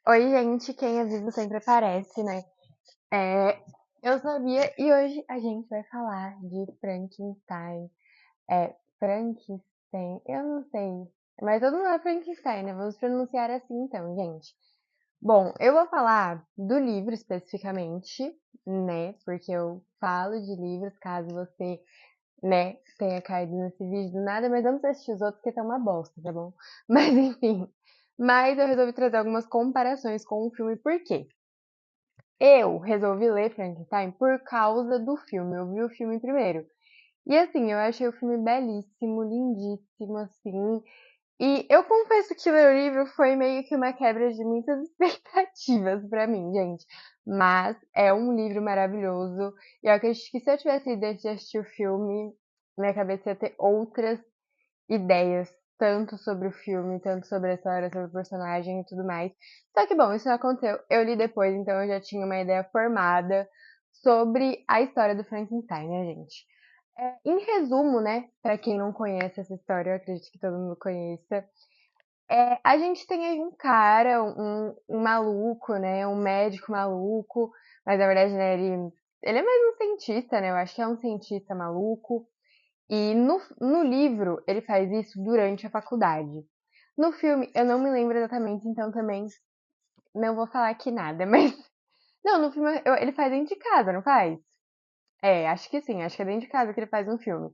Oi, gente, quem é vivo sempre aparece, né? É, eu sabia e hoje a gente vai falar de Frankenstein. Frankenstein, eu não sei, mas todo mundo é Frankenstein, né? Vamos pronunciar assim então, gente. Bom, eu vou falar do livro especificamente, né? Porque eu falo de livros caso você, né, tenha caído nesse vídeo do nada, mas vamos assistir os outros que estão uma bosta, tá bom? Mas enfim. Mas eu resolvi trazer algumas comparações com o filme, por quê? Eu resolvi ler Frankenstein por causa do filme. Eu vi o filme primeiro. E assim, eu achei o filme belíssimo, lindíssimo, assim. E eu confesso que ler o livro foi meio que uma quebra de muitas expectativas pra mim, gente. Mas é um livro maravilhoso. E eu acredito que se eu tivesse ido antes de assistir o filme, minha cabeça ia ter outras ideias, tanto sobre o filme, tanto sobre a história, sobre o personagem e tudo mais. Só que, bom, isso não aconteceu. Eu li depois, então eu já tinha uma ideia formada sobre a história do Frankenstein, né, gente? Em resumo, né, pra quem não conhece essa história, eu acredito que todo mundo conheça. A gente tem aí um cara, um maluco, né, um médico maluco, mas na verdade, né, ele é mais um cientista, né, eu acho que é um cientista maluco, e no livro, ele faz isso durante a faculdade. No filme, eu não me lembro exatamente, então também não vou falar aqui nada, mas. Não, no filme ele faz dentro de casa, não faz? Acho que sim, acho que é dentro de casa que ele faz no filme.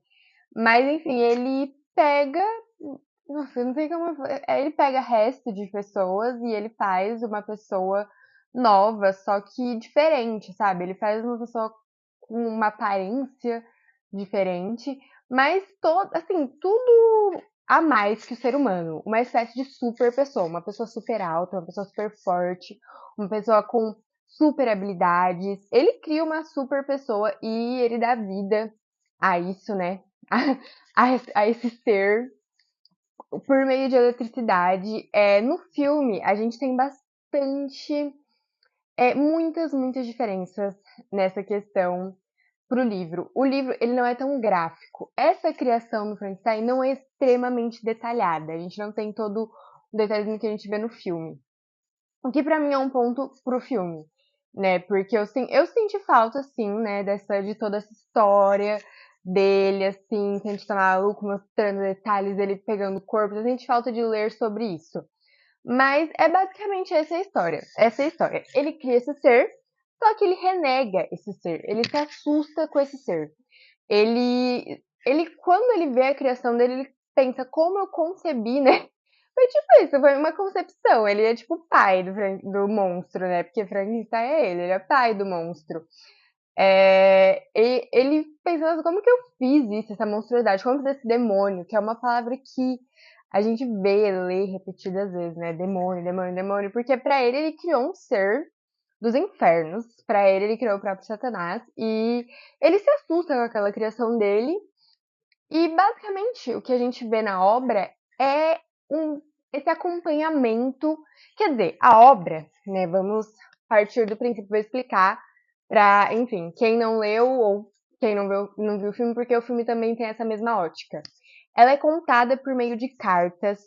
Mas enfim, ele pega. Nossa, eu não sei como. Ele pega resto de pessoas e ele faz uma pessoa nova, só que diferente, sabe? Ele faz uma pessoa com uma aparência diferente, mas todo, assim, tudo a mais que o ser humano. Uma espécie de super pessoa, uma pessoa super alta, uma pessoa super forte, uma pessoa com super habilidades. Ele cria uma super pessoa e ele dá vida a isso, né? A esse ser por meio de eletricidade. No filme, a gente tem bastante, muitas diferenças nessa questão pro livro. O livro, ele não é tão gráfico. Essa criação do Frankenstein não é extremamente detalhada. A gente não tem todo o detalhe que a gente vê no filme. O que pra mim é um ponto pro filme, né? Porque eu senti falta, assim, né, de toda essa história dele, assim, que a gente tá maluco, mostrando detalhes dele pegando o corpo. Eu senti falta de ler sobre isso. Mas é basicamente essa a história. Essa é a história. Ele cria esse ser, só que ele renega esse ser. Ele se assusta com esse ser. Quando ele vê a criação dele, ele pensa como eu concebi, né? Foi tipo isso, foi uma concepção. Ele é tipo o pai do monstro, né? Porque Frankenstein é ele é pai do monstro. E ele pensando como que eu fiz isso, essa monstruosidade, como que esse demônio, que é uma palavra que a gente vê, lê repetidas vezes, né? Demônio, demônio, demônio, porque pra ele criou um ser dos infernos, pra ele criou o próprio Satanás e ele se assusta com aquela criação dele e basicamente o que a gente vê na obra é esse acompanhamento, quer dizer, a obra, né? Vamos partir do princípio, vou explicar para, enfim, quem não leu ou quem não viu o filme, porque o filme também tem essa mesma ótica. Ela é contada por meio de cartas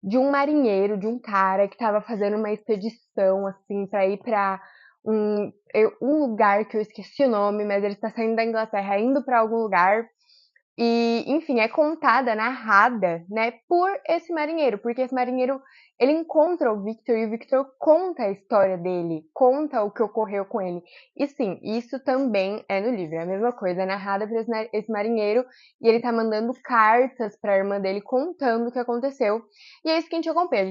de um marinheiro, de um cara que estava fazendo uma expedição assim para ir para um lugar que eu esqueci o nome, mas ele está saindo da Inglaterra, indo para algum lugar e, enfim, é contada, narrada, né, por esse marinheiro, porque esse marinheiro, ele encontra o Victor e o Victor conta a história dele, conta o que ocorreu com ele. E sim, isso também é no livro, é a mesma coisa, é narrada por esse marinheiro e ele tá mandando cartas para a irmã dele contando o que aconteceu. E é isso que a gente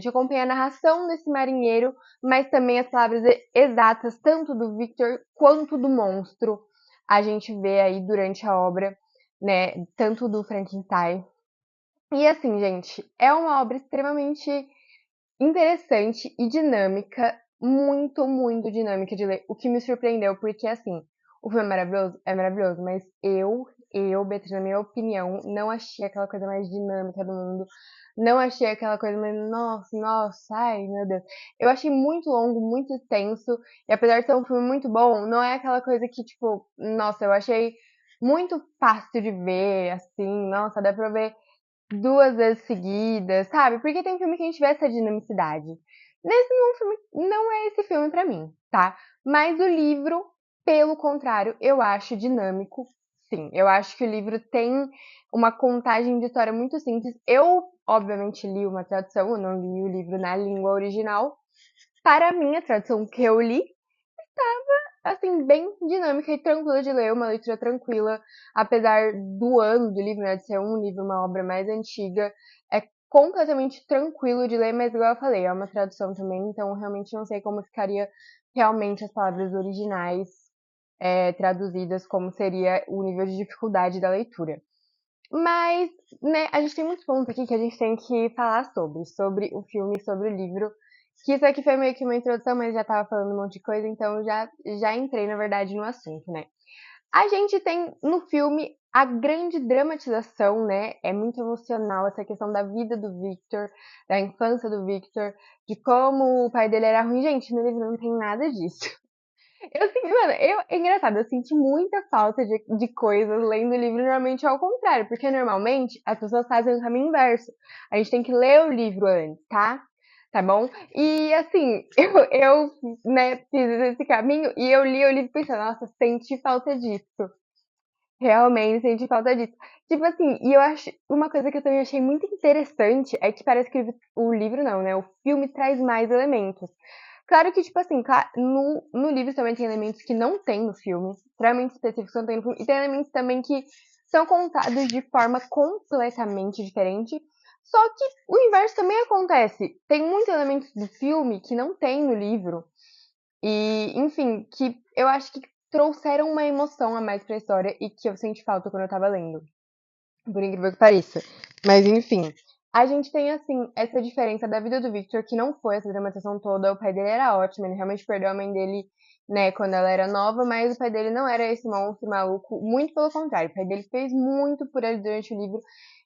acompanha a narração desse marinheiro, mas também as palavras exatas, tanto do Victor quanto do monstro, a gente vê aí durante a obra, né? Tanto do Frankenstein. E assim, gente, é uma obra extremamente interessante e dinâmica, muito dinâmica de ler. O que me surpreendeu, porque assim, o filme é maravilhoso, mas Beatriz, na minha opinião, não achei aquela coisa mais dinâmica do mundo. Não achei aquela coisa mais, nossa, ai meu Deus. Eu achei muito longo, muito extenso, e apesar de ser um filme muito bom, não é aquela coisa que, tipo, nossa, eu achei muito fácil de ver, assim, nossa, dá pra ver duas vezes seguidas, sabe? Porque tem filme que a gente vê essa dinamicidade. Nesse não é esse filme pra mim, tá? Mas o livro, pelo contrário, eu acho dinâmico. Sim, eu acho que o livro tem uma contagem de história muito simples. Eu, obviamente, li uma tradução, eu não li o livro na língua original. Para mim, a tradução que eu li, assim, bem dinâmica e tranquila de ler, uma leitura tranquila, apesar do ano do livro, né, de ser um livro, uma obra mais antiga, é completamente tranquilo de ler, mas igual eu falei, é uma tradução também, então realmente não sei como ficaria realmente as palavras originais traduzidas, como seria o nível de dificuldade da leitura. Mas, né, a gente tem muitos pontos aqui que a gente tem que falar sobre o filme, sobre o livro. Que isso aqui foi meio que uma introdução, mas já tava falando um monte de coisa, então já entrei, na verdade, no assunto, né? A gente tem no filme a grande dramatização, né? É muito emocional essa questão da vida do Victor, da infância do Victor, de como o pai dele era ruim. Gente, no livro não tem nada disso. Eu senti, mano, é engraçado, eu senti muita falta de coisas lendo o livro, normalmente é ao contrário, porque normalmente as pessoas fazem o caminho inverso. A gente tem que ler o livro antes, tá? Tá bom? E assim, eu né, fiz esse caminho e eu li o livro pensando, nossa, senti falta disso. Realmente senti falta disso. Tipo assim, e eu acho uma coisa que eu também achei muito interessante é que parece que o livro não, né? O filme traz mais elementos. Claro que, tipo assim, no livro também tem elementos que não tem no filme, extremamente específicos que não tem no filme, e tem elementos também que são contados de forma completamente diferente. Só que o inverso também acontece. Tem muitos elementos do filme que não tem no livro. E, enfim, que eu acho que trouxeram uma emoção a mais pra história e que eu senti falta quando eu tava lendo. Por incrível que pareça. Mas, enfim. A gente tem, assim, essa diferença da vida do Victor, que não foi essa dramatização toda. O pai dele era ótimo, ele realmente perdeu a mãe dele, né, quando ela era nova, mas o pai dele não era esse monstro maluco. Muito pelo contrário, o pai dele fez muito por ele durante o livro.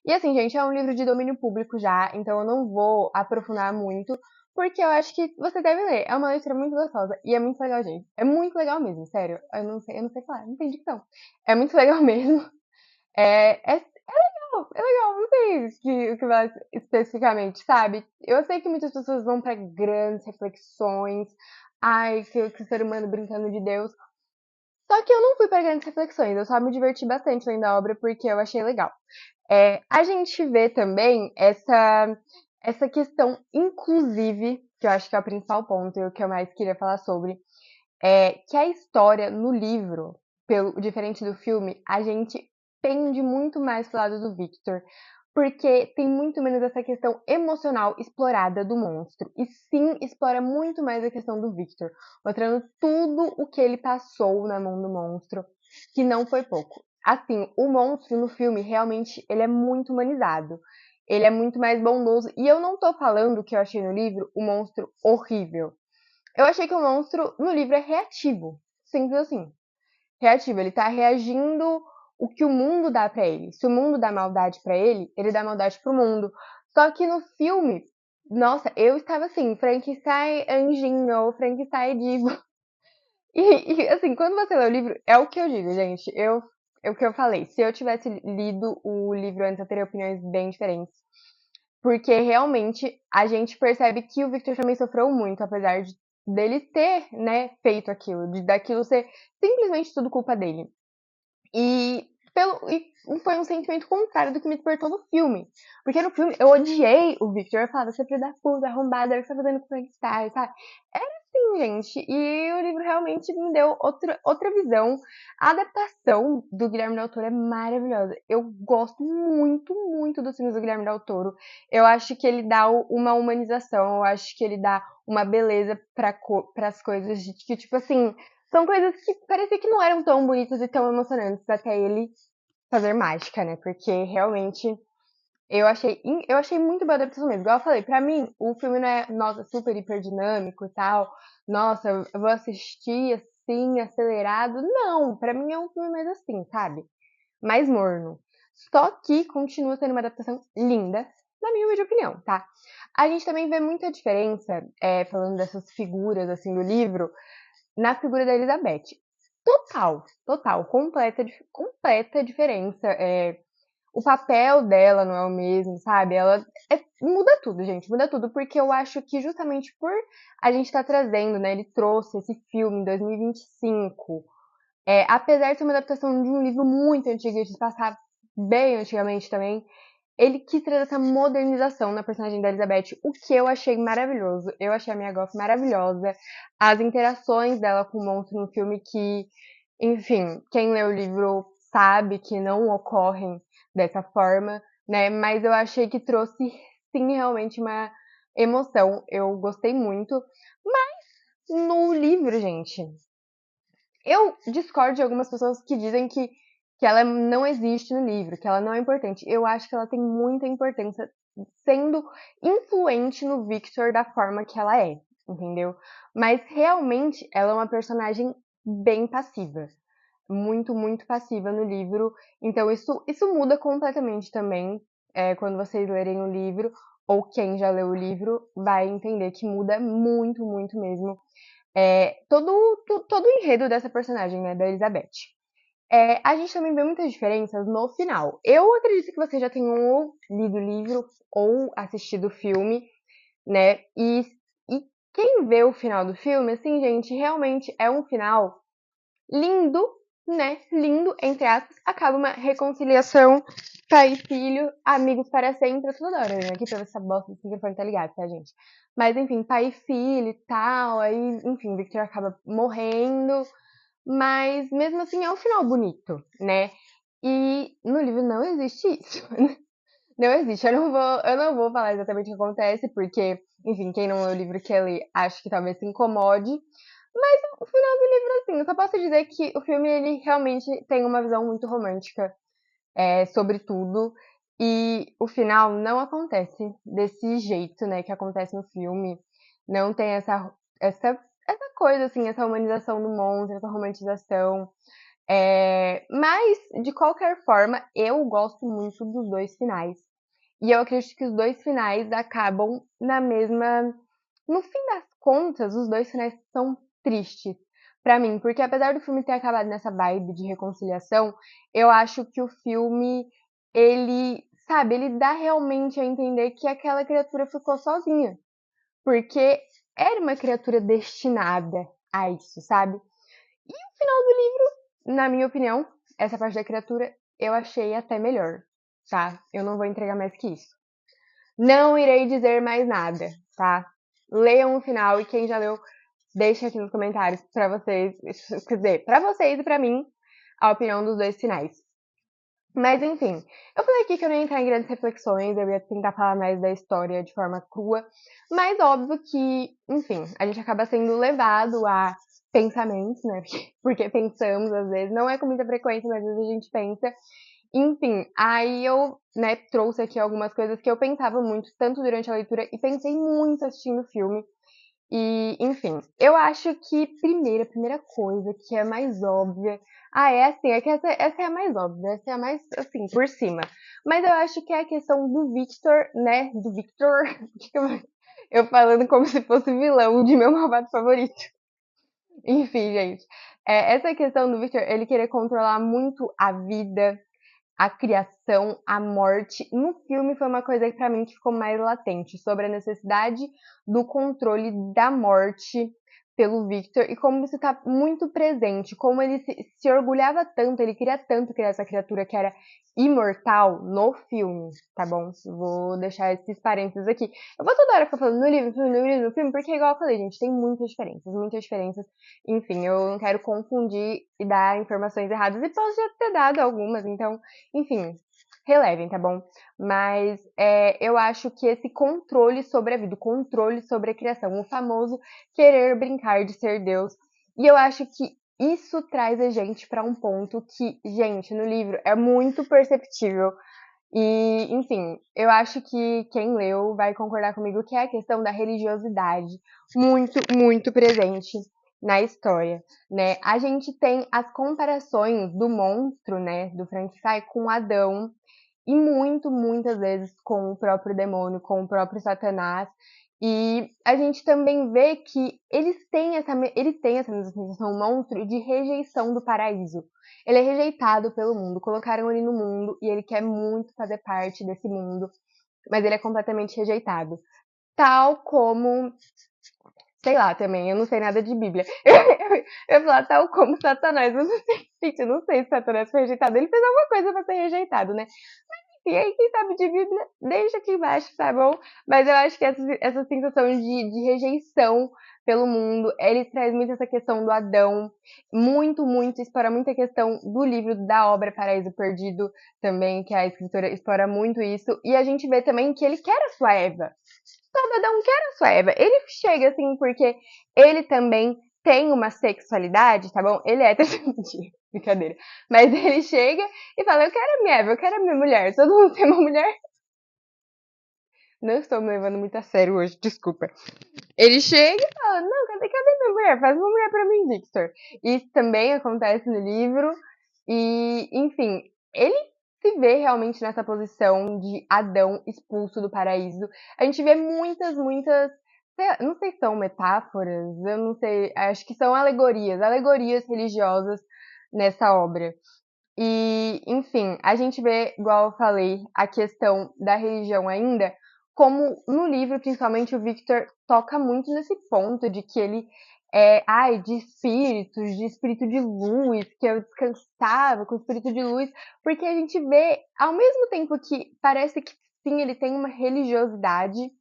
E, assim, gente, é um livro de domínio público já, então eu não vou aprofundar muito, porque eu acho que você deve ler. É uma leitura muito gostosa e é muito legal, gente. É muito legal mesmo, sério. Eu não sei falar, não tem dicção. É muito legal mesmo. É legal, não sei o que mais especificamente, sabe? Eu sei que muitas pessoas vão pra grandes reflexões, ai, que o ser humano brincando de Deus. Só que eu não fui pra grandes reflexões, eu só me diverti bastante lendo a obra porque eu achei legal. A gente vê também essa questão, inclusive, que eu acho que é o principal ponto e o que eu mais queria falar sobre, é que a história no livro, diferente do filme, a gente pende muito mais pro lado do Victor, porque tem muito menos essa questão emocional explorada do monstro, e sim explora muito mais a questão do Victor, mostrando tudo o que ele passou na mão do monstro, que não foi pouco. Assim, o monstro no filme realmente ele é muito humanizado. Ele é muito mais bondoso. E eu não tô falando que eu achei no livro o monstro horrível. Eu achei que o monstro no livro é reativo. Simples assim. Reativo. Ele tá reagindo o que o mundo dá pra ele. Se o mundo dá maldade pra ele, ele dá maldade pro mundo. Só que no filme, nossa, eu estava assim, Frankenstein anjinho, Frankenstein divo. Assim, quando você lê o livro, é o que eu digo, gente. É o que eu falei. Se eu tivesse lido o livro antes, eu teria opiniões bem diferentes. Porque realmente a gente percebe que o Victor também sofreu muito, apesar dele ter, né, feito aquilo, daquilo ser simplesmente tudo culpa dele. E foi um sentimento contrário do que me despertou no filme. Porque no filme eu odiei o Victor. Eu falava, você é filho da puta, arrombada, o que você tá fazendo com o Frankenstein, sabe? Era assim, gente. E o livro realmente me deu outra visão. A adaptação do Guilherme Del Toro é maravilhosa. Eu gosto muito, muito dos filmes do Guilherme Del Toro. Eu acho que ele dá uma humanização, eu acho que ele dá uma beleza para as coisas de que, tipo assim, são coisas que parecia que não eram tão bonitas e tão emocionantes até ele fazer mágica, né? Porque realmente eu achei muito boa a adaptação mesmo. Igual eu falei, pra mim, o filme não é, nossa, super hiper dinâmico e tal. Nossa, eu vou assistir assim, acelerado. Não, pra mim é um filme mais assim, sabe? Mais morno. Só que continua sendo uma adaptação linda, na minha humilde opinião, tá? A gente também vê muita diferença, falando dessas figuras assim do livro, na figura da Elizabeth. Total, total, completa diferença. O papel dela não é o mesmo, sabe? Ela é muda tudo, gente, muda tudo, porque eu acho que justamente por a gente estar trazendo, né, ele trouxe esse filme em 2025, apesar de ser uma adaptação de um livro muito antigo, de se passar bem antigamente também, ele quis trazer essa modernização na personagem da Elizabeth, o que eu achei maravilhoso. Eu achei a Mia Goth maravilhosa. As interações dela com o monstro no filme que, enfim, quem lê o livro sabe que não ocorrem dessa forma, né? Mas eu achei que trouxe, sim, realmente uma emoção. Eu gostei muito. Mas no livro, gente, eu discordo de algumas pessoas que dizem que ela não existe no livro, que ela não é importante. Eu acho que ela tem muita importância sendo influente no Victor da forma que ela é, entendeu? Mas realmente ela é uma personagem bem passiva. Muito, muito passiva no livro. Então isso muda completamente também quando vocês lerem o livro, ou quem já leu o livro vai entender que muda muito, muito mesmo todo o enredo dessa personagem, né, da Elizabeth. A gente também vê muitas diferenças no final. Eu acredito que vocês já tenham ou lido o livro ou assistido o filme, né? E quem vê o final do filme, assim, gente, realmente é um final lindo, né? Lindo, entre aspas. Acaba uma reconciliação, pai e filho, amigos para sempre. Eu tô toda hora, né? Aqui pra ver se essa bosta desse microfone tá ligado, tá, gente? Mas, enfim, pai e filho e tal. Aí, enfim, Victor acaba morrendo. Mas, mesmo assim, é um final bonito, né? E no livro não existe isso. Não existe. Eu não vou falar exatamente o que acontece, porque, enfim, quem não lê o livro que lê, acho que talvez se incomode. Mas o final do livro, assim, eu só posso dizer que o filme, ele realmente tem uma visão muito romântica sobre tudo. E o final não acontece desse jeito, né, que acontece no filme. Não tem essa coisa, assim, essa humanização do monstro, essa romantização. Mas, de qualquer forma, eu gosto muito dos dois finais. E eu acredito que os dois finais acabam na mesma. No fim das contas, os dois finais são tristes pra mim, porque apesar do filme ter acabado nessa vibe de reconciliação, eu acho que o filme, ele, sabe, ele dá realmente a entender que aquela criatura ficou sozinha, porque era uma criatura destinada a isso, sabe? E o final do livro, na minha opinião, essa parte da criatura, eu achei até melhor, tá? Eu não vou entregar mais que isso. Não irei dizer mais nada, tá? Leiam o final e quem já leu, deixem aqui nos comentários pra vocês, quer dizer, pra vocês e pra mim, a opinião dos dois finais. Mas enfim, eu falei aqui que eu não ia entrar em grandes reflexões, eu ia tentar falar mais da história de forma crua, mas óbvio que, enfim, a gente acaba sendo levado a pensamentos, né? Porque pensamos às vezes, não é com muita frequência, mas às vezes a gente pensa. Enfim, aí eu, né, trouxe aqui algumas coisas que eu pensava muito, tanto durante a leitura, e pensei muito assistindo o filme. E, enfim, eu acho que a primeira coisa que é mais óbvia. É assim, é que essa é a mais óbvia, essa é a mais, assim, por cima. Mas eu acho que é a questão do Victor, né? Do Victor. Eu falando como se fosse vilão de meu malvado favorito. Enfim, gente. Essa questão do Victor, ele querer controlar muito a vida, a criação, a morte. No filme foi uma coisa que pra mim que ficou mais latente, sobre a necessidade do controle da morte pelo Victor e como isso tá muito presente, como ele se orgulhava tanto, ele queria tanto criar essa criatura que era imortal no filme, tá bom? Vou deixar esses parênteses aqui. Eu vou toda hora ficar falando no livro, no filme, no livro, no filme, porque igual eu falei, gente, tem muitas diferenças, muitas diferenças. Enfim, eu não quero confundir e dar informações erradas e posso já ter dado algumas, então enfim, relevem, tá bom? Mas eu acho que esse controle sobre a vida, o controle sobre a criação, o famoso querer brincar de ser Deus. E eu acho que isso traz a gente para um ponto que, gente, no livro é muito perceptível. E, enfim, eu acho que quem leu vai concordar comigo que é a questão da religiosidade muito, muito presente na história, né? A gente tem as comparações do monstro, né, do Frankenstein com Adão e muitas vezes com o próprio demônio, com o próprio Satanás. E a gente também vê que ele tem essa mesma sensação, um monstro, de rejeição do paraíso. Ele é rejeitado pelo mundo, colocaram ele no mundo e ele quer muito fazer parte desse mundo. mas ele é completamente rejeitado. Tal como, sei lá também, eu não sei nada de Bíblia. Eu ia falar tal como Satanás, mas não sei, gente, eu não sei se Satanás foi rejeitado. Ele fez alguma coisa pra ser rejeitado, né? E aí, quem sabe de Bíblia, deixa aqui embaixo, tá bom? Mas eu acho que essa sensação de rejeição pelo mundo, ele traz muito essa questão do Adão, muito, explora muito a questão do livro, da obra Paraíso Perdido também, que a escritora explora muito isso. E a gente vê também que ele quer a sua Eva. Todo Adão quer a sua Eva. Ele chega assim porque ele também tem uma sexualidade, tá bom? Ele é mentira, brincadeira. Mas ele chega e fala: Eu quero a minha Eva, eu quero a minha mulher. Todo mundo tem uma mulher. Não estou me levando muito a sério hoje, desculpa. Ele chega e fala: Não, cadê minha mulher? Faz uma mulher pra mim, Victor. Isso também acontece no livro. E, enfim, ele se vê realmente nessa posição de Adão expulso do paraíso. A gente vê muitas, não sei se são metáforas, eu não sei, acho que são alegorias religiosas nessa obra. E, enfim, a gente vê, igual eu falei, a questão da religião ainda, como no livro, principalmente, o Victor toca muito nesse ponto de que ele de espírito de luz, que eu descansava com o espírito de luz, porque a gente vê, ao mesmo tempo que parece que sim, ele tem uma religiosidade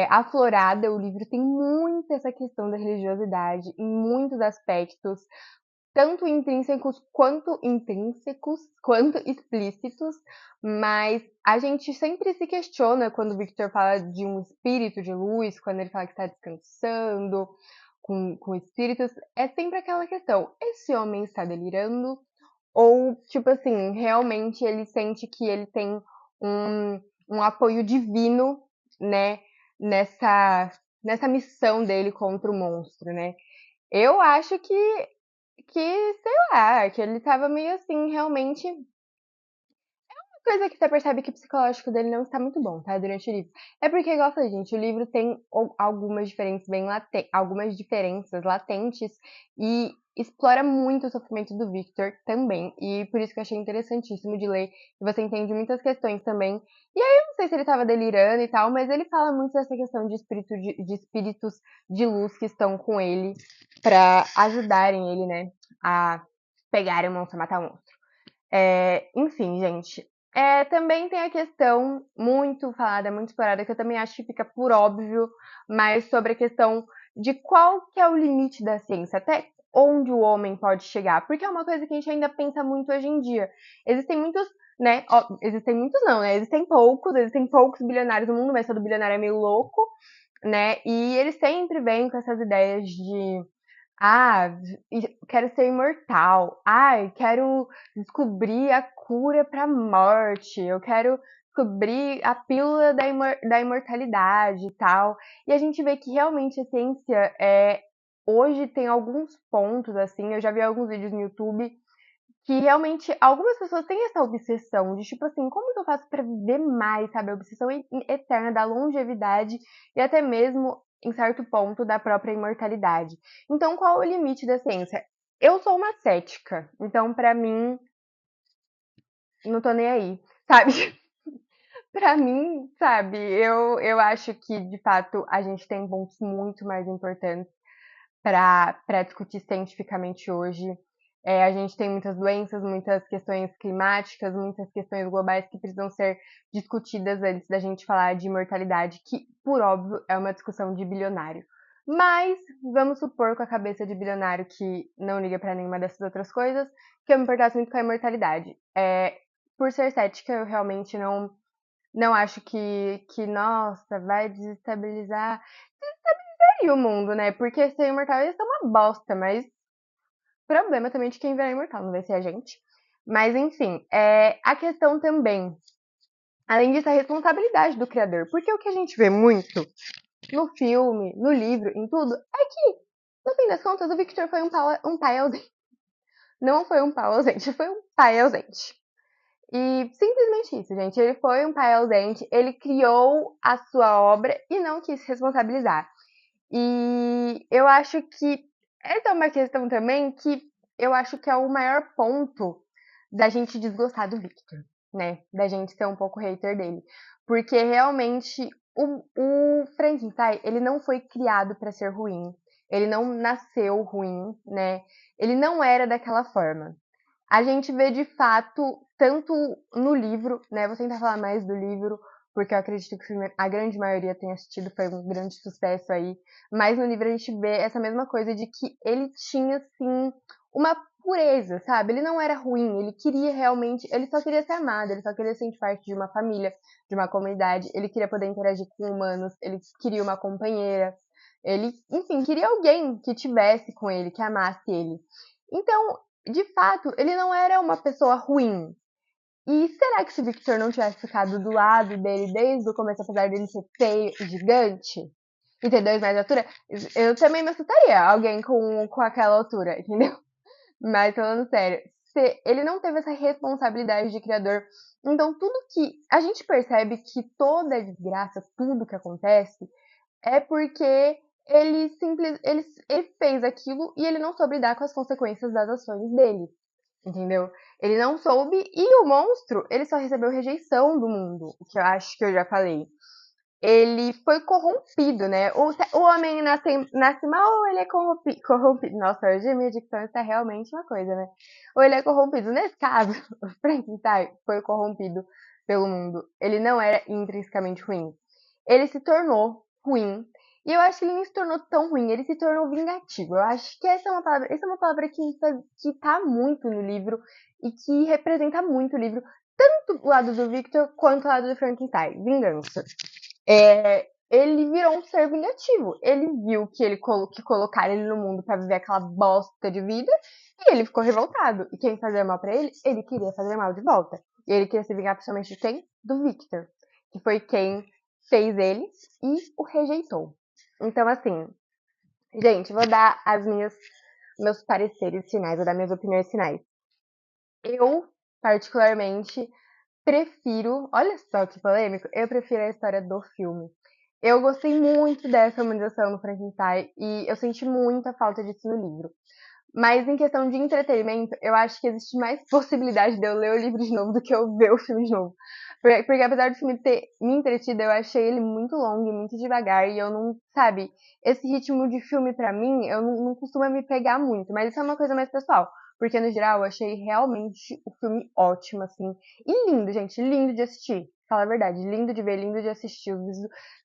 aflorada, o livro tem muito essa questão da religiosidade em muitos aspectos, tanto intrínsecos quanto explícitos, mas a gente sempre se questiona quando o Victor fala de um espírito de luz, quando ele fala que está descansando com espíritos, é sempre aquela questão: esse homem está delirando? Ou, tipo assim, realmente ele sente que ele tem um apoio divino, né, nessa missão dele contra o monstro, né? Eu acho sei lá, que ele tava meio assim, realmente. Coisa que você percebe que o psicológico dele não está muito bom, tá? Durante o livro. É porque, igual eu falei, gente, o livro tem algumas diferenças latentes e explora muito o sofrimento do Victor também. E por isso que eu achei interessantíssimo de ler. E você entende muitas questões também. E aí, eu não sei se ele tava delirando e tal, mas ele fala muito dessa questão de espíritos de luz que estão com ele pra ajudarem ele, né, a pegarem o monstro, matar o monstro. Enfim, gente. Também tem a questão muito falada, muito explorada, que eu também acho que fica por óbvio, mas sobre a questão de qual que é o limite da ciência, até onde o homem pode chegar, porque é uma coisa que a gente ainda pensa muito hoje em dia. Existem muitos, né? Existem muitos não, né? Existem poucos bilionários no mundo, mas todo bilionário é meio louco, né? E eles sempre vêm com essas ideias de ah, quero ser imortal. Ai, quero descobrir a cura pra morte. Eu quero descobrir a pílula da imortalidade e tal. E a gente vê que realmente a ciência hoje tem alguns pontos, assim, eu já vi alguns vídeos no YouTube que realmente algumas pessoas têm essa obsessão de tipo assim, como que eu faço pra viver mais, sabe? A obsessão eterna da longevidade e até mesmo, em certo ponto, da própria imortalidade. Então, qual o limite da ciência? Eu sou uma cética, então pra mim, não tô nem aí, sabe? Pra mim, sabe, eu acho que de fato a gente tem pontos muito mais importantes para discutir cientificamente hoje. A gente tem muitas doenças, muitas questões climáticas, muitas questões globais que precisam ser discutidas antes da gente falar de imortalidade, que, por óbvio, é uma discussão de bilionário. Mas vamos supor com a cabeça de bilionário que não liga para nenhuma dessas outras coisas, que eu me importasse muito com a imortalidade. Por ser cética, eu realmente não acho nossa, vai desestabilizar o mundo, né? Porque ser imortal ia ser uma bosta, mas problema também de quem virar imortal, não vai ser a gente. Mas enfim, a questão também, além disso, a responsabilidade do criador. Porque o que a gente vê muito no filme, no livro, em tudo, é que, no fim das contas, o Victor foi um pai ausente. Não foi um pai ausente, foi um pai ausente. E simplesmente isso, gente. Ele foi um pai ausente, ele criou a sua obra e não quis se responsabilizar. E eu acho que essa é uma questão também que eu acho que é o maior ponto da gente desgostar do Victor, né? Da gente ser um pouco hater dele. porque realmente o Frankenstein, ele não foi criado para ser ruim. Ele não nasceu ruim, né? Ele não era daquela forma. A gente vê de fato, tanto no livro, né? Vou tentar falar mais do livro, porque eu acredito que a grande maioria tenha assistido, foi um grande sucesso aí. Mas no livro a gente vê essa mesma coisa de que ele tinha, assim, uma pureza, sabe? Ele não era ruim, ele queria realmente, ele só queria ser amado, ele só queria sentir parte de uma família, de uma comunidade, ele queria poder interagir com humanos, ele queria uma companheira, ele, enfim, queria alguém que tivesse com ele, que amasse ele. Então, de fato, ele não era uma pessoa ruim. E será que se o Victor não tivesse ficado do lado dele desde o começo, apesar dele ser feio e gigante, e ter 2 metros de altura, eu também me assustaria alguém com aquela altura, entendeu? Mas falando sério, ele não teve essa responsabilidade de criador. Então, tudo que. A gente percebe que toda desgraça, tudo que acontece, é porque ele fez aquilo e ele não soube lidar com as consequências das ações dele, entendeu? Ele não soube, e o monstro, ele só recebeu rejeição do mundo, o que eu acho que eu já falei. Ele foi corrompido, né? O homem nasce mal ou ele é corrompido? Nossa, hoje a minha dicção está realmente uma coisa, né? Ou ele é corrompido. Nesse caso, o Frankenstein foi corrompido pelo mundo. Ele não era intrinsecamente ruim. Ele se tornou ruim. E eu acho que ele não se tornou tão ruim, ele se tornou vingativo. Eu acho que essa é uma palavra que tá muito no livro e que representa muito o livro, tanto o lado do Victor quanto o lado do Frankenstein. Vingança. Ele virou um ser vingativo. Ele viu que colocaram ele no mundo pra viver aquela bosta de vida e ele ficou revoltado. E quem fazia mal pra ele queria fazer mal de volta. E ele queria se vingar principalmente de quem? Do Victor, que foi quem fez ele e o rejeitou. Então, assim, gente, vou dar meus pareceres finais, vou dar minhas opiniões finais. Eu, particularmente, prefiro, olha só que polêmico, eu prefiro a história do filme. Eu gostei muito dessa humanização no Frankenstein e eu senti muita falta disso no livro. Mas em questão de entretenimento, eu acho que existe mais possibilidade de eu ler o livro de novo do que eu ver o filme de novo. Porque apesar do filme ter me entretido, eu achei ele muito longo e muito devagar. E eu não, sabe, esse ritmo de filme pra mim, eu não costuma me pegar muito. Mas isso é uma coisa mais pessoal. Porque no geral, eu achei realmente o filme ótimo, assim. E lindo, gente, lindo de assistir. Fala a verdade, lindo de ver, lindo de assistir.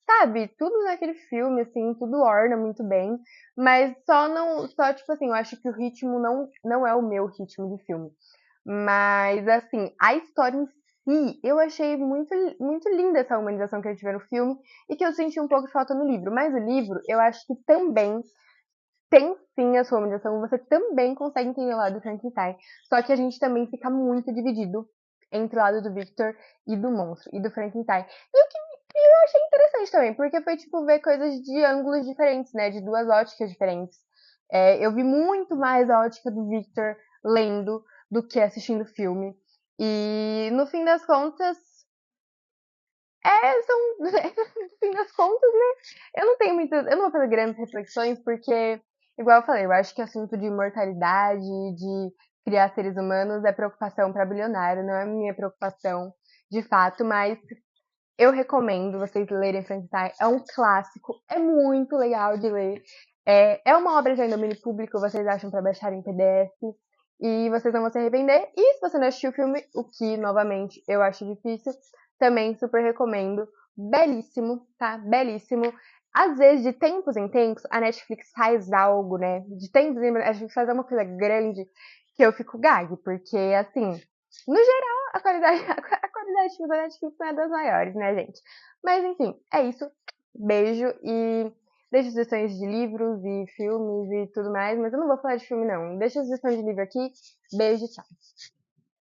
Sabe, tudo naquele filme, assim, tudo orna muito bem. Mas só não. Só, tipo assim, eu acho que o ritmo não é o meu ritmo de filme. Mas, assim, a história em si, eu achei muito, muito linda essa humanização que a gente vê no filme e que eu senti um pouco de falta no livro. Mas o livro, eu acho que também tem sim a sua humanização. Você também consegue entender o lado do Frankenstein. Só que a gente também fica muito dividido entre o lado do Victor e do monstro e do Frankenstein. E o que eu achei interessante também, porque foi tipo ver coisas de ângulos diferentes, né? De duas óticas diferentes. Eu vi muito mais a ótica do Victor lendo do que assistindo o filme. E no fim das contas, no fim das contas, né? Eu não vou fazer grandes reflexões, porque, igual eu falei, eu acho que o assunto de imortalidade, de criar seres humanos é preocupação para bilionário, não é minha preocupação de fato, mas eu recomendo vocês lerem Frankenstein. É um clássico, é muito legal de ler. É uma obra já em domínio público, vocês acham para baixar em PDF. E vocês não vão se arrepender. E se você não assistiu o filme, o que, novamente, eu acho difícil, também super recomendo. Belíssimo, tá? Belíssimo. Às vezes, de tempos em tempos, a Netflix faz algo, né? De tempos em tempos, a Netflix faz uma coisa grande que eu fico gag, porque, assim, no geral, a qualidade de filme da Netflix não é das maiores, né, gente? Mas, enfim, é isso. Beijo e deixa sugestões de livros e filmes e tudo mais, mas eu não vou falar de filme, não. Deixa sugestão de livro aqui. Beijo, tchau.